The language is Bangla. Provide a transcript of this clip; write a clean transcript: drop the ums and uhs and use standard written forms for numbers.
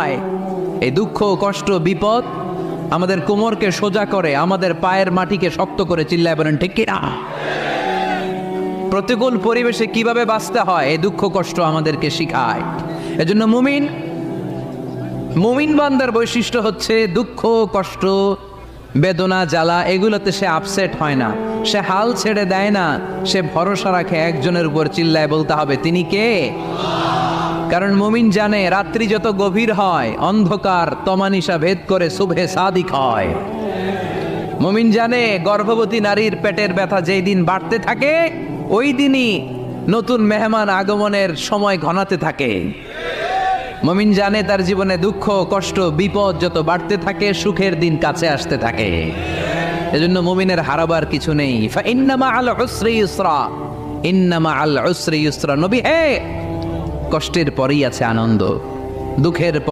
হয়, এই দুঃখ কষ্ট বিপদ আমাদের কোমরকে সোজা করে, আমাদের পায়ের মাটিকে শক্ত করে। চিল্লায় বলেন ঠিক কিনা? প্রতিকূল পরিবেশে কিভাবে বাঁচতে হয় এই দুঃখ কষ্ট আমাদেরকে শিখায়। এজন্য মুমিন বান্দার বৈশিষ্ট্য হচ্ছে দুঃখ কষ্ট বেদনা জ্বালা এগুলোতে সে আপসেট হয় না, সে হাল ছেড়ে দেয় না, সে ভরসা রাখে একজনের উপর। চিল্লায় বলতে হবে তিনি কে? কারণ মুমিন জানে রাত্রি যত গভীর হয় অন্ধকার তমানিসা ভেদ করে সুবহে সাদিক হয়। মুমিন জানে গর্ভবতী নারীর পেটের ব্যথা যেই দিন বাড়তে থাকে ওই দিনই নতুন মেহমান আগমনের সময় ঘনাতে থাকে। মুমিন জানে তার জীবনে দুঃখ কষ্ট বিপদ যত বাড়তে থাকে সুখের দিন কাছে আসতে থাকে। এজন্য মুমিনের হারাবার কিছু নেই। ইন্না মাআল উসরি ইউসরা, ইন্না মাআল উসরি ইউসরা। নবী হে, কষ্টের পরেই আছে আনন্দ, দুঃখের